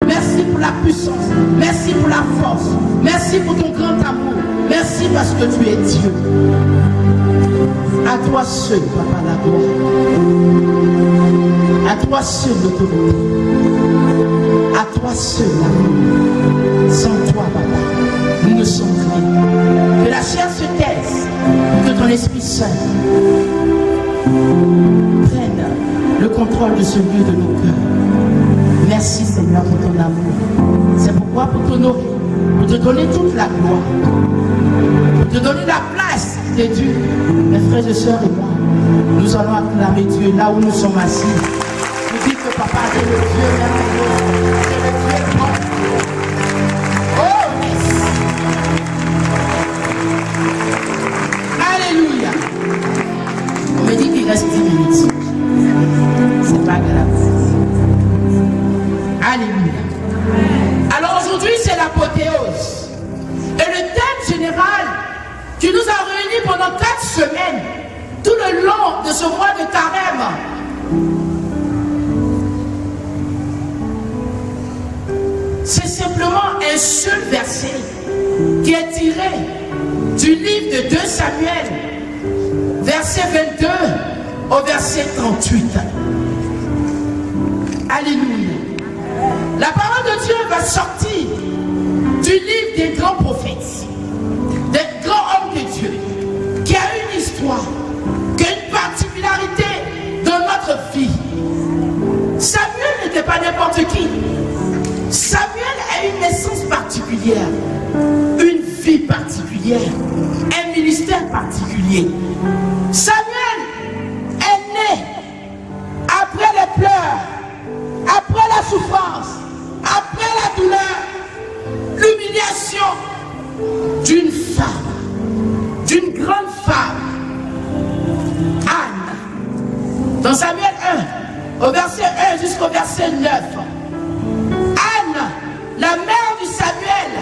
Merci pour la puissance. Merci pour la force. Merci pour ton grand amour. Merci parce que tu es Dieu. À toi seul, Papa, la gloire. À toi seul l'autorité. À toi seul l'amour. Sans toi, Papa, nous ne sommes rien. Que la chair se taise. Que ton Esprit Saint prenne le contrôle de ce lieu de nos cœurs. Merci Seigneur pour ton amour. C'est pourquoi pour t'honorer, pour te donner toute la gloire, pour te donner la place de Dieu, mes frères et sœurs et moi, nous allons acclamer Dieu là où nous sommes assis. Nous disons que Papa est le Dieu merveilleux, c'est le Dieu grand. Oh yes. Alléluia. On me dit qu'il reste 10 minutes. C'est pas grave. Alléluia. Alors aujourd'hui, c'est l'apothéose. Et le thème général qui nous a réunis pendant 4 semaines, tout le long de ce mois de carême, c'est simplement un seul verset qui est tiré du livre de 2 Samuel, verset 22 au verset 38. Alléluia. La parole de Dieu va sortir du livre des grands prophètes, des grands hommes de Dieu, qui a une histoire, qui a une particularité dans notre vie. Samuel n'était pas n'importe qui. Samuel a une naissance particulière, une vie particulière, un ministère particulier. Samuel est né après les pleurs, après la souffrance, après la douleur, l'humiliation d'une femme, d'une grande femme, Anne. Dans Samuel 1, au verset 1 jusqu'au verset 9, Anne, la mère du Samuel,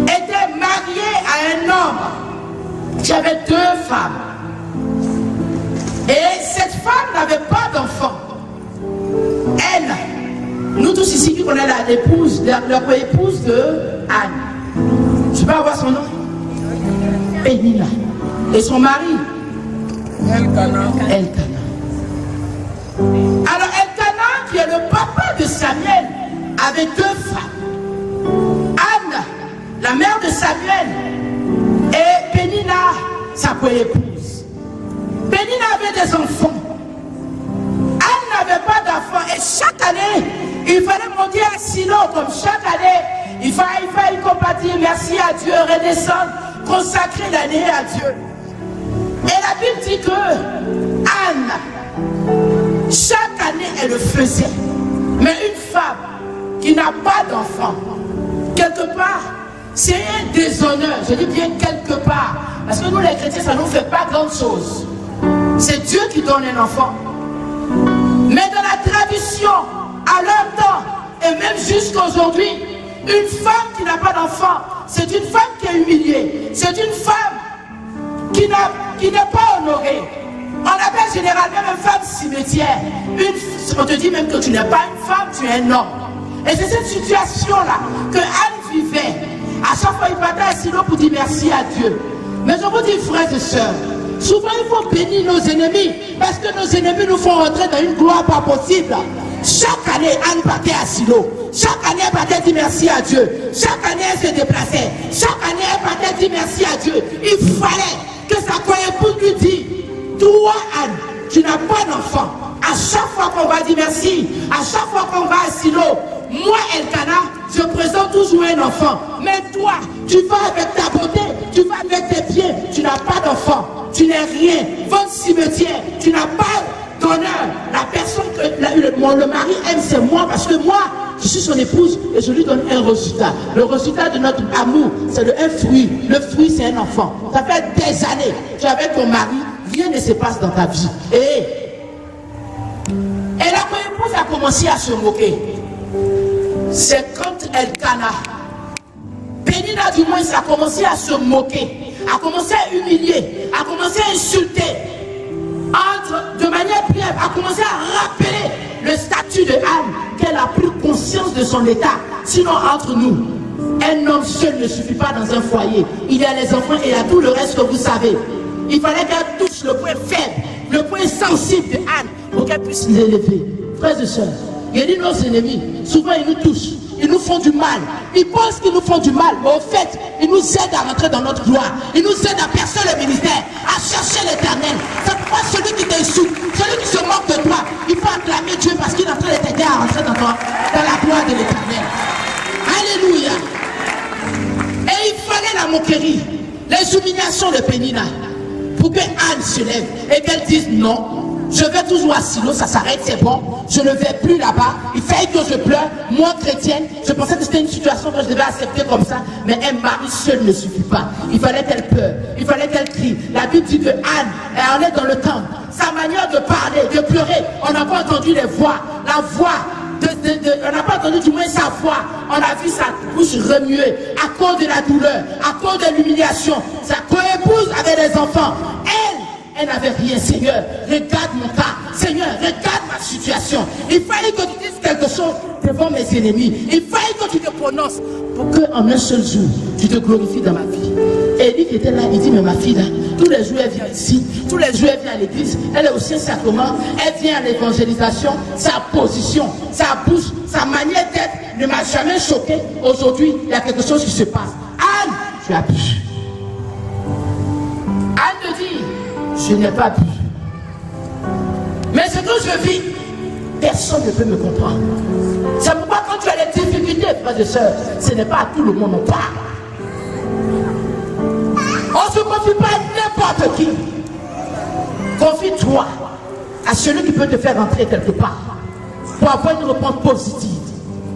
était mariée à un homme qui avait 2 femmes. Et cette femme n'avait pas d'enfant. Elle, nous tous ici qui connaissons l'épouse, leur épouse de Anne. Je peux avoir son nom? Pénina. Et son mari? Elkana. Alors Elkana, qui est le papa de Samuel, avait 2 femmes. Anne, la mère de Samuel, et Pénina, sa épouse. Pénina avait des enfants. Anne n'avait pas d'enfants. Et chaque année, il fallait monter à Silo, comme chaque année, il fallait compatir, merci à Dieu, redescendre, consacrer l'année à Dieu. Et la Bible dit que Anne, chaque année, elle le faisait. Mais une femme qui n'a pas d'enfant, quelque part, c'est un déshonneur. Je dis bien quelque part. Parce que nous, les chrétiens, ça ne nous fait pas grande chose. C'est Dieu qui donne un enfant. Mais dans la tradition, à leur temps, et même jusqu'à aujourd'hui, une femme qui n'a pas d'enfant, c'est une femme qui est humiliée. C'est une femme qui n'est pas honorée. On appelle généralement une femme cimetière. On te dit même que tu n'es pas une femme, tu es un homme. Et c'est cette situation-là que Anne vivait. À chaque fois, il partait à Silo pour dire merci à Dieu. Mais je vous dis, frères et sœurs, souvent il faut bénir nos ennemis, parce que nos ennemis nous font rentrer dans une gloire pas possible. Chaque année, Anne partait à Silo. Chaque année, elle partait dire merci à Dieu. Chaque année, elle se déplaçait. Chaque année, elle partait dire merci à Dieu. Il fallait que sa co-épouse lui dise, toi, Anne, tu n'as pas d'enfant. À chaque fois qu'on va dire merci, à chaque fois qu'on va à Silo, moi, Elkana, je présente toujours un enfant. Mais toi, tu vas avec ta beauté, tu vas avec tes pieds, tu n'as pas d'enfant. Tu n'es rien. Va au cimetière, tu n'as pas d'honneur. La personne que le mari aime, c'est moi, parce que moi, je suis son épouse et je lui donne un résultat. Le résultat de notre amour, c'est un fruit. Le fruit, c'est un enfant. Ça fait des années, tu es avec ton mari, rien ne se passe dans ta vie. Et la co-épouse a commencé à se moquer. C'est quand Elkana, Pénina du moins, a commencé à se moquer, a commencé à humilier, a commencé à insulter, de manière brève, a commencé à rappeler le statut de Anne, qu'elle a pris conscience de son état. Sinon, entre nous, un homme seul ne suffit pas dans un foyer. Il y a les enfants et il y a tout le reste que vous savez. Il fallait qu'elle touche le point faible, le point sensible de Anne pour qu'elle puisse l'élever. Frères et sœurs, il dit nos ennemis, souvent ils nous touchent, ils nous font du mal. Ils pensent qu'ils nous font du mal, mais au fait, ils nous aident à rentrer dans notre gloire. Ils nous aident à percer le ministère, à chercher l'éternel. C'est pourquoi celui qui t'insulte, celui qui se moque de toi, il faut acclamer Dieu parce qu'il est en train de t'aider à rentrer dans la gloire de l'éternel. Alléluia. Et il fallait la moquerie, les humiliations de Pénina pour que Anne se lève et qu'elle dise non. Je vais toujours à Silo, ça s'arrête, c'est bon. Je ne vais plus là-bas. Il fallait que je pleure. Moi, chrétienne, je pensais que c'était une situation que je devais accepter comme ça. Mais un mari seul ne suffit pas. Il fallait qu'elle pleure. Il fallait qu'elle crie. La Bible dit que Anne, elle est dans le temple. Sa manière de parler, de pleurer, on n'a pas entendu les voix. La voix, on n'a pas entendu du moins sa voix. On a vu sa bouche remuer à cause de la douleur, à cause de l'humiliation. Sa co-épouse avait des enfants. Elle n'avait rien. Seigneur, regarde mon cas. Seigneur, regarde ma situation. Il fallait que tu dises quelque chose devant mes ennemis. Il fallait que tu te prononces pour qu'en un seul jour, tu te glorifies dans ma vie. Et Élie qui était là, il dit, mais ma fille là, tous les jours elle vient ici, tous les jours elle vient à l'église, elle est aussi un sacrement, elle vient à l'évangélisation, sa position, sa bouche, sa manière d'être ne m'a jamais choqué. Aujourd'hui, il y a quelque chose qui se passe. Anne, tu as bu. Anne te dit, je n'ai pas bu. Mais ce que je vis, personne ne peut me comprendre. C'est pourquoi quand tu as des difficultés, frères et sœurs, ce n'est pas à tout le monde on parle. On ne se confie pas à n'importe qui. Confie-toi à celui qui peut te faire rentrer quelque part pour avoir une réponse positive.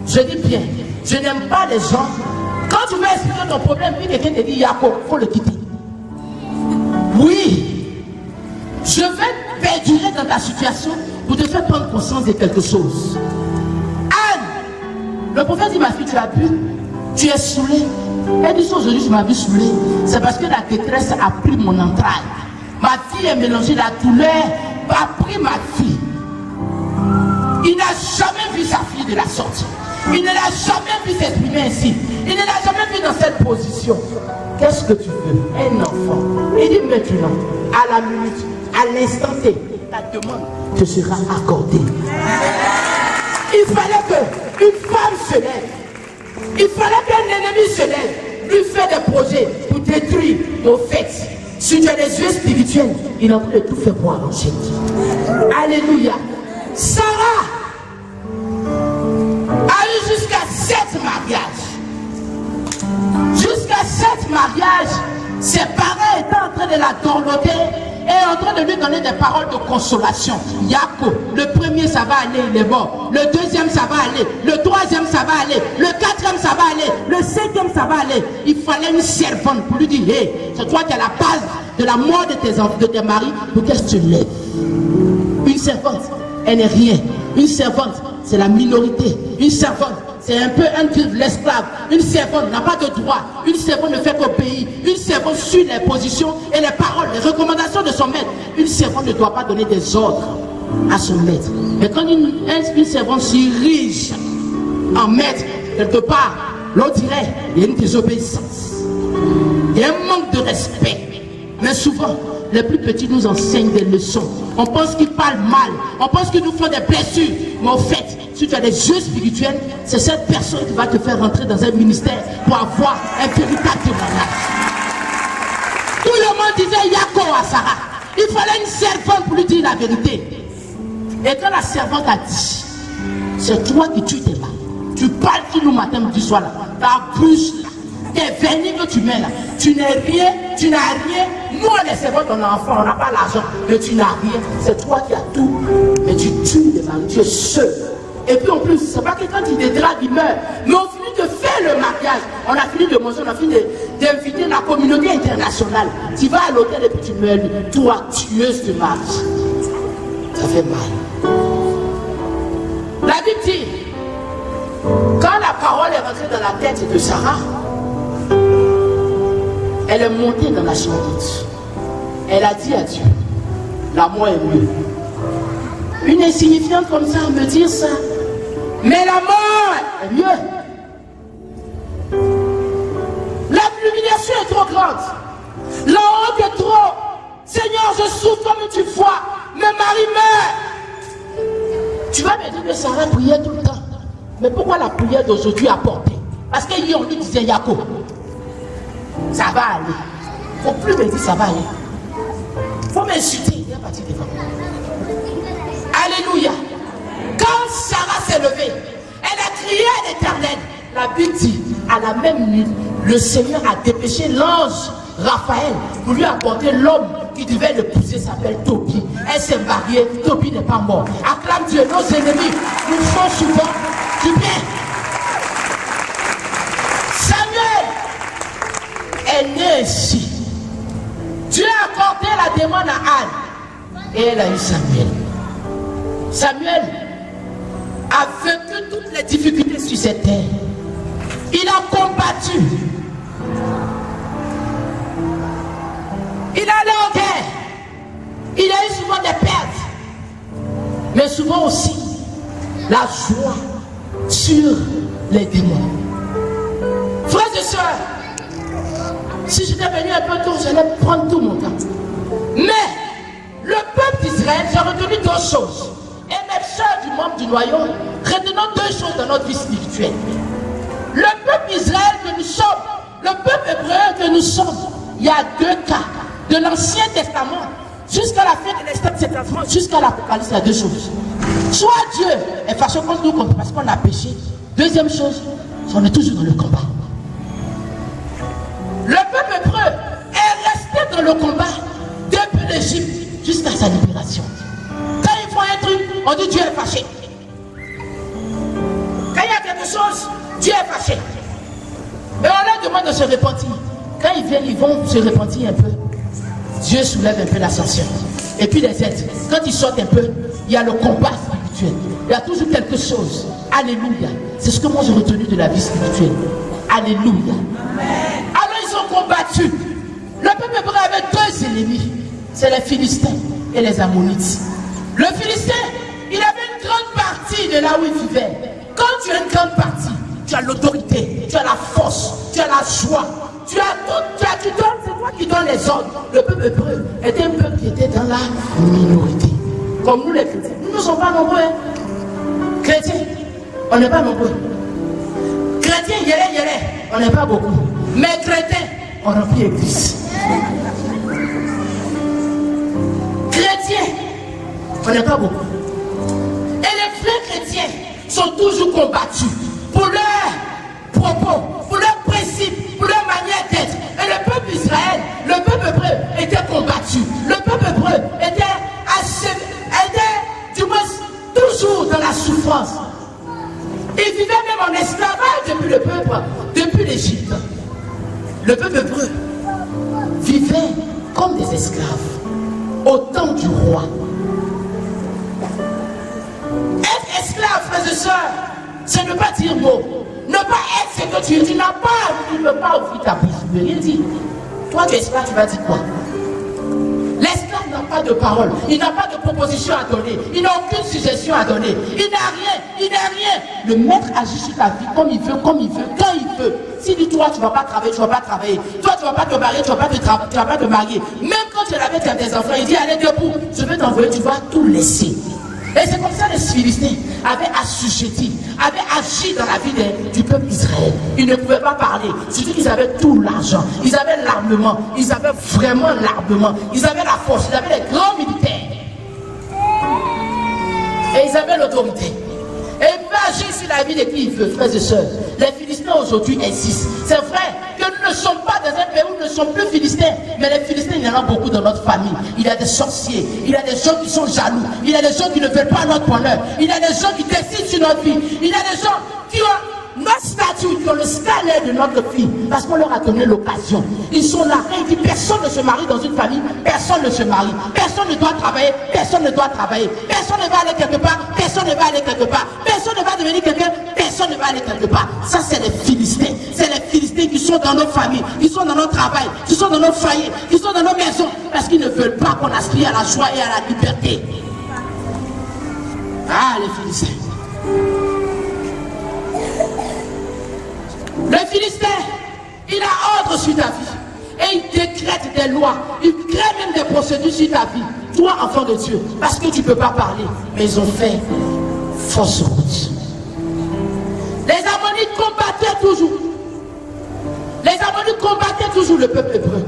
Je dis bien, je n'aime pas les gens. Quand tu veux expliquer ton problème, puis quelqu'un te dit Jacob, il faut le quitter. Oui, je vais perdurer dans ta situation pour te faire prendre conscience de quelque chose. Anne, le prophète dit, ma fille, tu as bu, tu es saoulée. Elle dit, aujourd'hui, je m'as vu saoulée. C'est parce que la détresse a pris mon entraille. Ma fille est mélangée, la douleur a pris ma fille. Il n'a jamais vu sa fille de la sorte. Il ne l'a jamais vu s'exprimer ainsi. Il ne l'a jamais vu dans cette position. Qu'est-ce que tu veux? Un enfant. Il dit maintenant, à la minute, à l'instant T, ta demande te sera accordée. Il fallait qu'une femme se lève. Il fallait qu'un ennemi se lève. Lui fait des projets pour détruire nos fêtes. Si tu as des yeux spirituels, il est en train de tout faire pour arranger. Alléluia. Sarah a eu jusqu'à 7 mariages. Jusqu'à 7 mariages, ses parents étaient en train de la dorloter et en train de lui donner des paroles de consolation. Jacob, le premier ça va aller, il est mort. Le deuxième ça va aller. Le troisième ça va aller. Le quatrième ça va aller. Le cinquième ça va aller. Il fallait une servante pour lui dire, hey, c'est toi qui as la base de la mort de tes enfants, de tes maris, pour qu'elle se lève. Une servante, elle n'est rien. Une servante, c'est la minorité. Une servante, c'est un peu l'esclave. Une servante n'a pas de droit. Une servante ne fait qu'obéir. Une servante suit les positions et les paroles, les recommandations de son maître. Une servante ne doit pas donner des ordres à son maître. Mais quand une servante s'érige en maître, quelque part, l'on dirait il y a une désobéissance. Il y a un manque de respect. Mais souvent, les plus petits nous enseignent des leçons. On pense qu'ils parlent mal. On pense qu'ils nous font des blessures. Mais en fait, si tu as des yeux spirituels, c'est cette personne qui va te faire rentrer dans un ministère pour avoir un véritable témoignage. Tout le monde disait Jacob à Sarah. Il fallait une servante pour lui dire la vérité. Et quand la servante a dit, c'est toi qui tues tes mains. Tu parles tout le matin, midi, soir là. Ta bouche là. Tes vernis que tu mets là. Tu n'es rien, tu n'as rien. Nous, les servantes, on a enfant, on n'a pas l'argent. Mais tu n'as rien. C'est toi qui as tout. Mais tu tues les maris. Tu es seul. Et puis en plus, c'est pas que quand il dédrague, il meurt. Mais on finit de faire le mariage. On a fini de manger, on a fini d'inviter la communauté internationale. Tu vas à l'hôtel et puis tu meurs. Toi, tueuse de mari. Ça fait mal. La Bible dit, quand la parole est rentrée dans la tête de Sarah, elle est montée dans la chambre. Elle a dit à Dieu, la mort est mieux. Une insignifiante comme ça me dire ça. Mais la mort est mieux. L'humiliation est trop grande. La honte est trop. Seigneur, je souffre comme tu vois. Mon mari meurt. Tu vas me dire que Sarah priait tout le temps. Mais pourquoi la prière d'aujourd'hui a porté? Parce qu'hier on lui disait Yacob. Ça va aller. Il ne faut plus me dire ça va aller. Il faut m'insulter. Il est parti devant. Alléluia. Quand Sarah s'est levée, elle a crié à l'Éternel. La Bible dit, à la même nuit, le Seigneur a dépêché l'ange Raphaël pour lui apporter l'homme qui devait l'épouser, s'appelle Tobie. Elle s'est mariée, Tobie n'est pas mort. Acclame Dieu, nos ennemis nous font souvent du bien. Samuel est né ainsi. Dieu a accordé la demande à Anne et elle a eu Samuel. Samuel a vaincu toutes les difficultés sur cette terre. Il a combattu. Il allait en guerre. Il a eu souvent des pertes. Mais souvent aussi la joie sur les démons. Frères et sœurs, si j'étais venu un peu tôt, j'allais prendre tout mon temps. Mais le peuple d'Israël, j'ai retenu deux choses. Et mes sœurs du membre du noyau, retenons deux choses dans notre vie spirituelle. Le peuple Israël que nous sommes, le peuple hébreu que nous sommes, il y a deux cas. De l'Ancien Testament jusqu'à la fin de l'Ancien, jusqu'à l'Apocalypse, il y a deux choses. Soit Dieu est fâché contre nous parce qu'on a péché. Deuxième chose, on est toujours dans le combat. Le peuple hébreu est resté dans le combat depuis l'Égypte jusqu'à sa libération. Quand ils font un truc, on dit Dieu est fâché. Quand il y a quelque chose, Dieu est fâché. Et on leur demande de se repentir. Quand ils viennent, ils vont se repentir un peu. Dieu soulève un peu l'ascension. Et puis les aides. Quand ils sortent un peu, il y a le combat spirituel. Il y a toujours quelque chose. Alléluia. C'est ce que moi j'ai retenu de la vie spirituelle. Alléluia. Alors ils ont combattu. Le peuple hébreu avait deux ennemis. C'est les Philistins et les Ammonites. Le Philistin, il avait une grande partie de là où il vivait. Quand tu as une grande partie, tu as l'autorité, tu as la force, tu as la joie, tu as tout, tu donnes, c'est toi qui donnes les ordres. Le peuple hébreu était un peuple qui était dans la minorité. Comme nous les chrétiens. Nous ne sommes pas nombreux. Hein. Chrétiens, on n'est pas nombreux. Chrétiens, on n'est pas beaucoup. Mais chrétiens, on remplit l'église. Chrétiens, on n'est pas beaucoup. Et les vrais chrétiens sont toujours combattus pour leurs propos, pour leurs principes, pour leur manière d'être. Et le peuple Israël, le peuple hébreu était combattu. Le peuple hébreu était du moins toujours dans la souffrance. Il vivait même en esclavage depuis le peuple, depuis l'Égypte. Le peuple hébreu vivait comme des esclaves au temps du roi. Être esclave, frères et sœurs, c'est ne pas dire mot. Ne pas être ce que tu es. Tu n'as pas, tu ne peux pas ouvrir ta bouche. Tu ne peux rien dire. Toi, tu es esclave, tu vas dire quoi? L'esclave n'a pas de parole. Il n'a pas de proposition à donner. Il n'a aucune suggestion à donner. Il n'a rien. Il n'a rien. Le maître agit sur ta vie comme il veut, quand il veut. S'il dit toi, tu ne vas pas travailler, tu ne vas pas travailler. Toi, tu ne vas pas te marier, tu ne vas pas te marier. Même quand tu l'avais, tu as des enfants, il dit allez debout. Je vais t'envoyer, tu vas tout laisser. Et c'est comme ça que les Philistins avaient assujetti, avaient agi dans la vie du peuple d'Israël. Ils ne pouvaient pas parler, surtout qu'ils avaient tout l'argent, ils avaient l'armement, ils avaient vraiment l'armement, ils avaient la force, ils avaient les grands militaires. Et ils avaient l'autorité. Et ils pouvaient agir sur la vie de qui ils veulent, frères et sœurs. Les Philistins aujourd'hui existent. C'est vrai que nous ne sommes pas dans un pays où nous ne sommes plus Philistins. Mais les Philistins, il y en a beaucoup dans notre famille. Il y a des sorciers, il y a des gens qui sont jaloux, il y a des gens qui ne veulent pas notre bonheur, il y a des gens qui décident sur notre vie, il y a des gens qui ont notre statut, qui ont le scalaire de notre fille, parce qu'on leur a donné l'occasion. Ils sont là, et ils disent personne ne se marie dans une famille, personne ne se marie, personne ne doit travailler, personne ne doit travailler, personne ne va aller quelque part, personne ne va aller quelque part, personne ne va devenir quelqu'un, personne ne va aller quelque part. Ça, c'est les Philistins. C'est les Philistins qui sont dans nos familles, qui sont dans notre travail, qui sont dans nos foyers, qui sont dans nos maisons, parce qu'ils ne veulent pas qu'on aspire à la joie et à la liberté. Ah, les Philistins. Le Philistin, il a ordre sur ta vie. Et il décrète des lois. Il crée même des procédures sur ta vie. Toi, enfant de Dieu, parce que tu ne peux pas parler. Mais ils ont fait fausse route. Les Ammonites combattaient toujours. Les Ammonites combattaient toujours le peuple hébreu.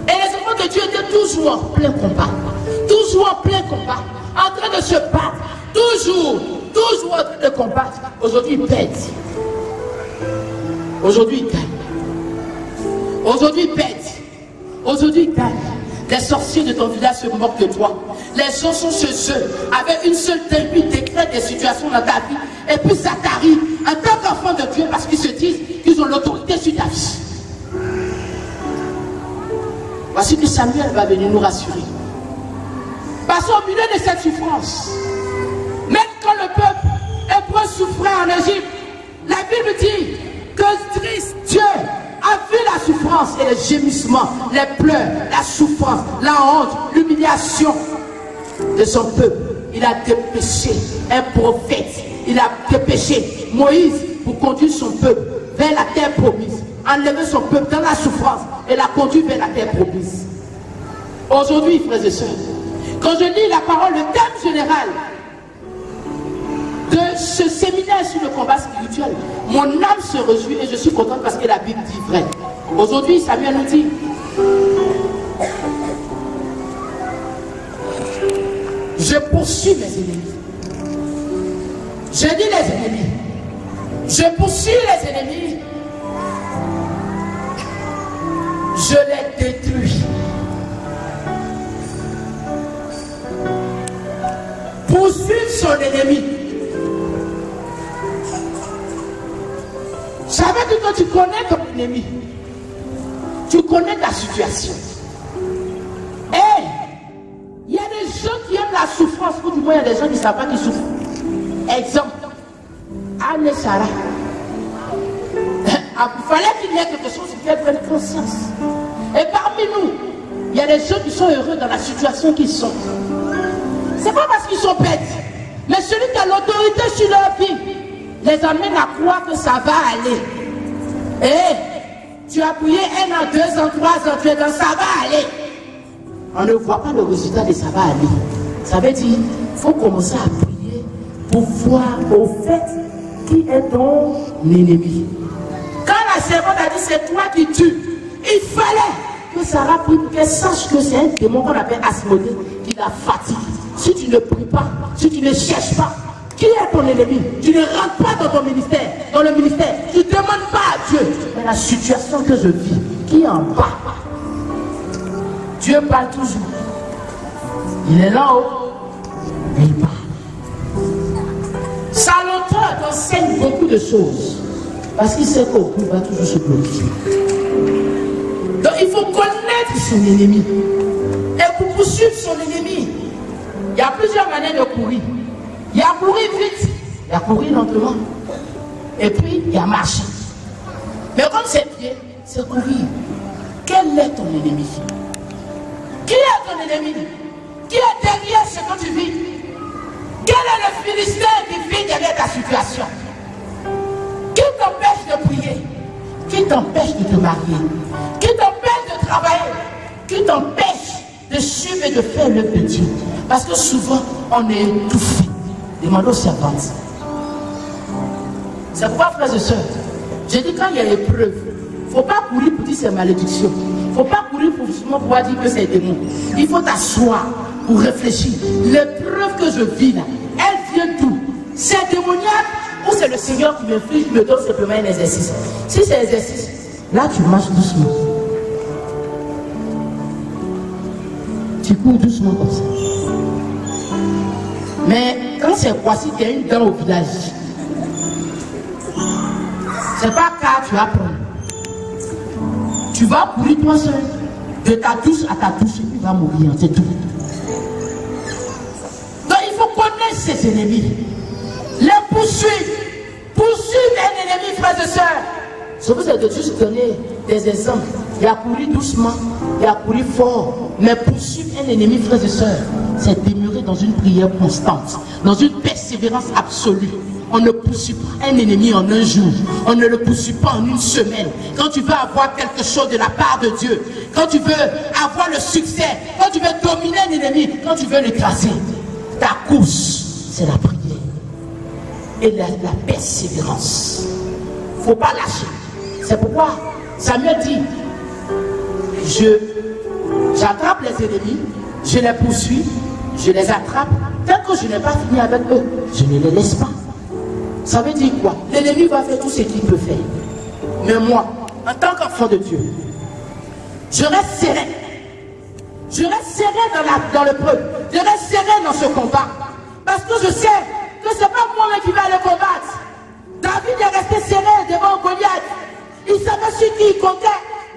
Et les enfants de Dieu étaient toujours en plein combat. Toujours en plein combat. En train de se battre. Toujours en train de combattre. Aujourd'hui, ils perdent. Aujourd'hui, ils gagnent. Aujourd'hui, ils perdent. Aujourd'hui, ils gagnent. Les sorciers de ton village se moquent de toi. Les gens sont chez eux avec une seule tête, puis décrètent des situations dans ta vie. Et puis ça t'arrive en tant qu'enfant de Dieu parce qu'ils se disent qu'ils ont l'autorité sur ta vie. Voici que Samuel va venir nous rassurer. Parce qu'au milieu de cette souffrance, même quand le peuple hébreu souffrait en Égypte, la Bible dit que triste Dieu a vu la souffrance et les gémissements, les pleurs, la souffrance, la honte, l'humiliation de son peuple. Il a dépêché un prophète, il a dépêché Moïse pour conduire son peuple vers la terre promise, enlever son peuple dans la souffrance et la conduire vers la terre promise. Aujourd'hui, frères et sœurs, quand je lis la parole, le thème général de ce séminaire sur le combat spirituel, mon âme se réjouit et je suis content parce que la Bible dit vrai. Aujourd'hui, Samuel nous dit, je poursuis mes ennemis. Je dis les ennemis. Je poursuis les ennemis. Je les détruis. Poursuivre son ennemi. Ça veut dire que tu connais ton ennemi. Tu connais ta situation. Et il y a des gens qui aiment la souffrance, ou du moins il y a des gens qui ne savent pas qu'ils souffrent. Exemple, Anne et Sarah. Il fallait qu'il y ait quelque chose qui fait prendre conscience. Et parmi nous, il y a des gens qui sont heureux dans la situation qu'ils sont. C'est pas parce qu'ils sont bêtes, mais celui qui a l'autorité sur leur vie les amène à croire que ça va aller. Et tu as prié 1 an, 2 ans, 3 ans, tu es dans ça va aller. On ne voit pas le résultat de ça va aller. Ça veut dire qu'il faut commencer à prier pour voir au fait qui est ton ennemi. Quand la servante a dit c'est toi qui tues, il fallait que Sarah prie pour qu'elle sache que c'est un démon qu'on appelle Asmodée qui la fatigue. Si tu ne pries pas, si tu ne cherches pas, qui est ton ennemi? Tu ne rentres pas dans ton ministère, dans le ministère. Tu ne demandes pas à Dieu. Mais la situation que je vis, qui est en bas? Dieu parle toujours. Il est là-haut. Et il parle. Salomon enseigne beaucoup de choses. Parce qu'il sait qu'au bout, il va toujours se bloquer. Donc il faut connaître son ennemi. Et pour poursuivre son ennemi, il y a plusieurs manières de courir. Il y a courir vite, il y a courir lentement. Et puis, il y a marcher. Mais comme c'est pied, c'est courir. Quel est ton ennemi? Qui est ton ennemi? Qui est derrière ce que tu vis? Quel est le Philistin qui vit derrière ta situation? Qui t'empêche de prier? Qui t'empêche de te marier? Qui t'empêche de travailler? Qui t'empêche de suivre et de faire l'œuvre de Dieu? Parce que souvent, on est étouffé. Demandez aux servantes. C'est pourquoi, frères et sœurs, j'ai dit quand il y a épreuve, il ne faut pas courir pour dire c'est malédiction. Il ne faut pas courir pour justement pouvoir dire que c'est démon. Il faut t'asseoir pour réfléchir. L'épreuve que je vis là, elle vient d'où? C'est démoniaque ou c'est le Seigneur qui m'inflige, qui me donne simplement un exercice? Si c'est exercice, là tu marches doucement. Tu cours doucement comme ça. Mais quand c'est voici qu'il y a une dent au village, c'est pas car tu apprends. Tu vas courir toi seul, de ta touche à ta touche, et tu vas mourir, c'est tout. Donc il faut connaître ses ennemis, les poursuivre, poursuivre un ennemi, frères et sœurs. Je vous ai juste donné des exemples. Il y a couru doucement, il y a couru fort, mais poursuivre un ennemi, frères et sœurs, c'est demeurer dans une prière constante, dans une persévérance absolue. On ne poursuit pas un ennemi en un jour. On ne le poursuit pas en une semaine. Quand tu veux avoir quelque chose de la part de Dieu, quand tu veux avoir le succès, quand tu veux dominer un ennemi, quand tu veux l'écraser, ta course, c'est la prière et la persévérance. Il ne faut pas lâcher. C'est pourquoi Samuel dit, j'attrape les ennemis, je les poursuis, je les attrape. Tant que je n'ai pas fini avec eux, je ne les laisse pas. Ça veut dire quoi? L'ennemi va faire tout ce qu'il peut faire. Mais moi, en tant qu'enfant de Dieu, je reste serein. Je reste serein dans le peuple. Je reste serein dans ce combat. Parce que je sais que ce n'est pas moi qui vais le combattre. David est resté serein devant Goliath. Il savait sur qui il comptait.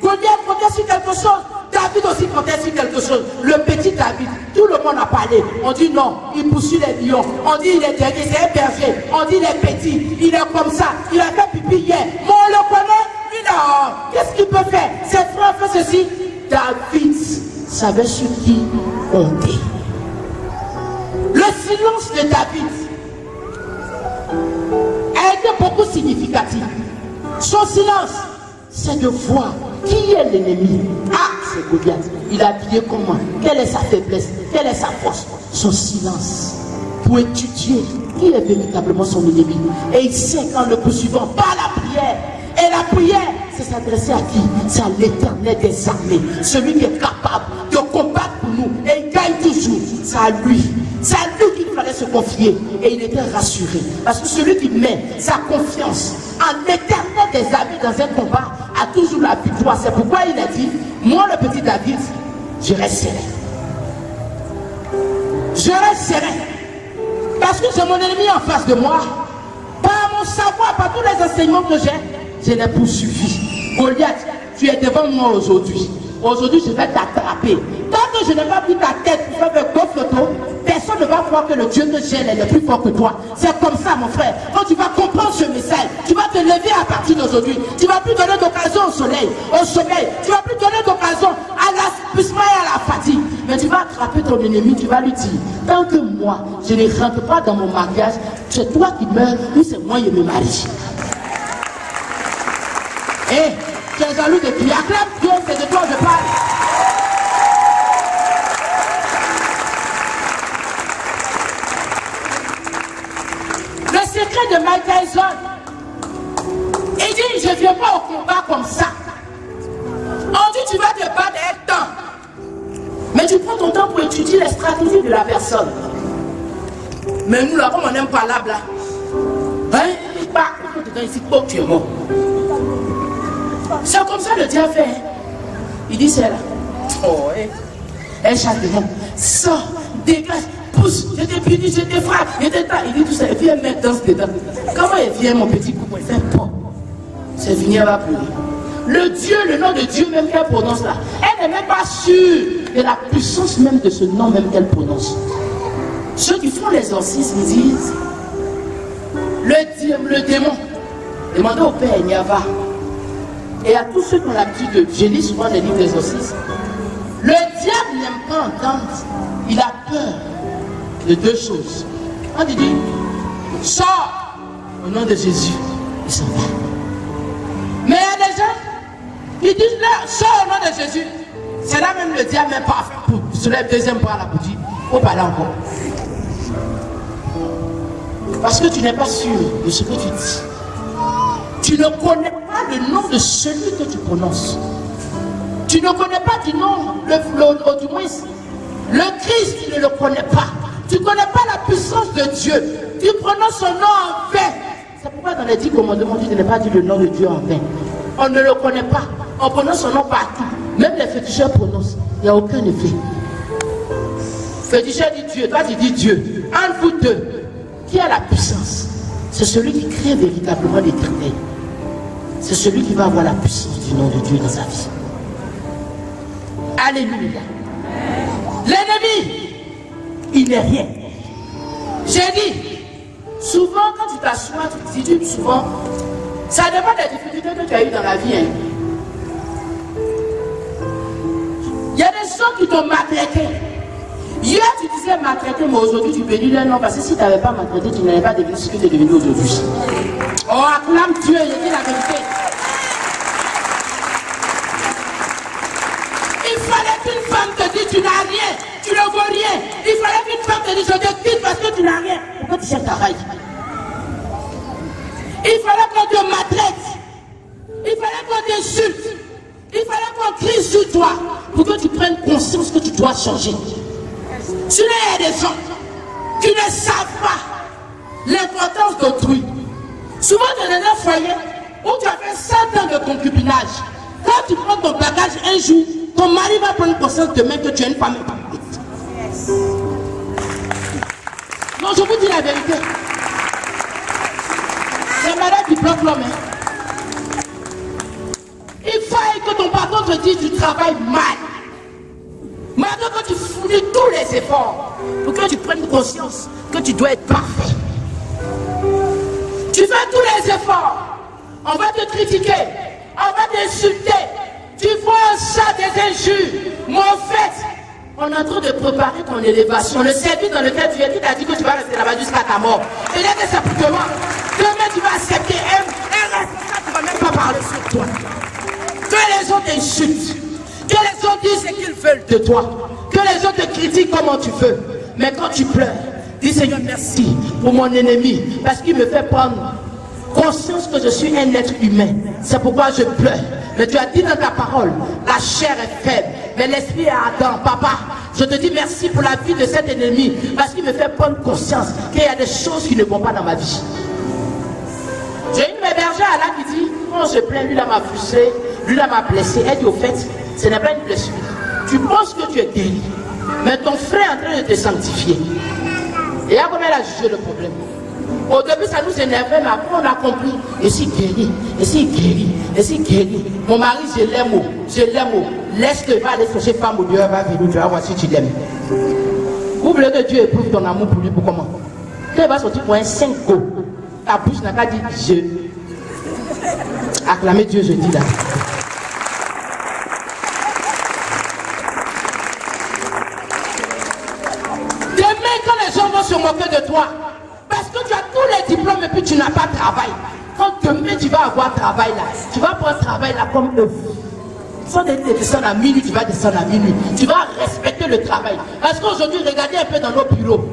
Goliath comptait sur quelque chose. David aussi comptait sur quelque chose. Le petit David, tout le monde a parlé. On dit non, il poursuit les lions. On dit il est dernier, c'est un berger. On dit il est petit, il est comme ça. Il a fait pipi hier. Mais on le connaît. Lui là, qu'est-ce qu'il peut faire? Ses frères font ceci. David savait sur qui compter. Le silence de David a été beaucoup significatif. Son silence, c'est de voir qui est l'ennemi. Ah, c'est Goliath. Il a habillé comment? Quelle est sa faiblesse? Quelle est sa force? Son silence. Pour étudier qui est véritablement son ennemi. Et il sait qu'en le poursuivant par la prière. Et la prière, c'est s'adresser à qui? C'est à l'Éternel des armées. Celui qui est capable de combattre pour nous. Et il gagne toujours. C'est à lui. C'est à lui qu'il fallait se confier. Et il était rassuré. Parce que celui qui met sa confiance en l'Éternel des armées dans un combat a toujours la victoire. C'est pourquoi il a dit, moi le petit David, je reste serein. Je reste serein. Parce que j'ai mon ennemi en face de moi. Par mon savoir, par tous les enseignements que j'ai, je l'ai poursuivi. Goliath, tu es devant moi aujourd'hui. Aujourd'hui, je vais t'attraper. Tant que je n'ai pas pris ta tête pour faire une bonne photo, personne ne va croire que le Dieu que j'ai est plus fort que toi. C'est comme ça, mon frère. Quand tu vas comprendre ce message, tu vas te lever à partir d'aujourd'hui. Tu ne vas plus donner d'occasion au soleil, Tu ne vas plus donner d'occasion à l'aspissement et à la fatigue. Mais tu vas attraper ton ennemi, tu vas lui dire, tant que moi, je ne rentre pas dans mon mariage, c'est toi qui meurs ou c'est moi qui me marie. Hé, tu es jaloux de qui? Acclame Dieu, c'est de toi que je parle. Le secret de Mike Tyson, il dit, je ne viens pas au combat comme ça. On dit, tu vas te battre un temps. Mais tu prends ton temps pour étudier les stratégies de la personne. Mais nous, là, comme on n'aime pas là, hein, il part, ici, tu es mort. C'est comme ça le diable fait. Il dit c'est là. Oh, un châtiment. Sors, dégage, pousse, je te punis, je te frappe, je te tape. Il dit tout ça. Et puis elle met dans ce dedans. Comment il vient mon petit coup? Il fait pas. C'est fini, elle va pleurer. Le nom de Dieu même qu'elle prononce là. Elle n'est même pas sûre de la puissance même de ce nom même qu'elle prononce. Ceux qui font l'exorcisme disent le démon. Demandez au Père Nyava. Et à tous ceux qui ont l'habitude de... Je lis souvent les livres d'exorcisme. Le diable n'aime pas entendre. Il a peur de deux choses. On dit, sors au nom de Jésus. Il s'en va. Mais il y a des gens qui disent, là, sors au nom de Jésus. C'est là même le diable même pas pour se lève deuxième bras là pour dire, faut pas là encore. Parce que tu n'es pas sûr de ce que tu dis. Tu ne connais pas le nom de celui que tu prononces. Tu ne connais pas du nom, du moins, le Christ, tu ne le connais pas. Tu ne connais pas la puissance de Dieu. Tu prononces son nom en vain. C'est pourquoi dans les 10 commandements, tu n'as pas dit le nom de Dieu en vain. On ne le connaît pas. On prononce son nom partout. Même les féticheurs prononcent. Il n'y a aucun effet. Féticheur dit Dieu, toi tu dis Dieu. Entre vous deux, qui a la puissance? C'est celui qui crée véritablement l'éternel. C'est celui qui va avoir la puissance du nom de Dieu dans sa vie. Alléluia. L'ennemi, il n'est rien. J'ai dit, souvent quand tu t'assois, tu te dis souvent, ça dépend des difficultés que tu as eues dans la vie. Hein. Il y a des gens qui t'ont maltraité. Hier, tu disais maltraiter, mais aujourd'hui, tu peux dire non, parce que si tu n'avais pas maltraité, tu n'allais pas devenir ce que tu es devenu aujourd'hui. Oh, acclame Dieu, je dis la vérité. Il fallait qu'une femme te dise tu n'as rien, tu ne vaux rien. Il fallait qu'une femme te dise je te quitte parce que tu n'as rien. Pourquoi tu cherches travail? Il fallait qu'on te maltraite. Il fallait qu'on t'insulte. Il fallait qu'on crie sur toi pour que tu prennes conscience que tu dois changer. Sinon, il y a des gens qui ne savent pas l'importance d'autrui. Souvent, dans un foyer où tu as fait 100 ans de concubinage, quand tu prends ton bagage un jour, ton mari va prendre conscience demain que tu es une femme imparfaite. Non, je vous dis la vérité. C'est malade qui bloque l'homme. Il faut que ton patron te dise tu travailles mal. Maintenant que tu fournis tous les efforts pour que tu prennes conscience que tu dois être parfait. Tu fais tous les efforts. On va te critiquer. On va t'insulter. Tu vois ça des injures. Mais en fait, on est en train de préparer ton élévation. Le service dans lequel tu es, qui t'a dit que tu vas rester là-bas jusqu'à ta mort. Et là, c'est simplement. Demain, tu vas accepter un responsable qui ne va même pas parler sur toi. Que les autres t'insultent. Que les autres disent ce qu'ils veulent de toi. Que les autres te critiquent comment tu veux. Mais quand tu pleures, dis Seigneur merci pour mon ennemi. Parce qu'il me fait prendre conscience que je suis un être humain. C'est pourquoi je pleure. Mais tu as dit dans ta parole, la chair est faible, mais l'esprit est ardent. Papa, je te dis merci pour la vie de cet ennemi. Parce qu'il me fait prendre conscience qu'il y a des choses qui ne vont pas dans ma vie. J'ai une bergère là qui dit, quand je plains, lui là m'a frustré, lui là m'a blessé. Elle dit au fait, ce n'est pas une blessure. Tu penses que tu es guéri, mais ton frère est en train de te sanctifier. Et là, comment elle a jugé le problème? Au début, ça nous énervait, mais après, on a compris. Et si guéri, et si guéri, et si guéri. Mon mari, je l'aime, je l'aime. Laisse-le, va aller chercher femme ou Dieu va venir, tu vas voir si tu l'aimes. Vous voulez que Dieu éprouve ton amour pour lui, pour comment? Quand il va sortir pour un 5 go, ta bouche n'a qu'à dire je. Acclamer Dieu, je dis là. Demain, quand les gens vont se moquer de toi, parce que tu as tous les diplômes et puis tu n'as pas de travail. Quand demain tu vas avoir travail là, tu vas prendre travail là comme eux. Sans descendre à minuit, tu vas descendre à minuit. Tu vas respecter le travail. Parce qu'aujourd'hui, regardez un peu dans nos bureaux.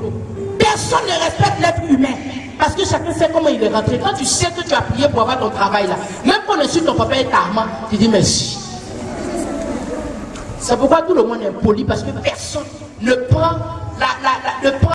Personne ne respecte l'être humain. Parce que chacun sait comment il est rentré. Quand tu sais que tu as prié pour avoir ton travail là, même quand on insulte ton papa et ta maman, tu dis merci. C'est pourquoi tout le monde est poli, parce que personne ne prend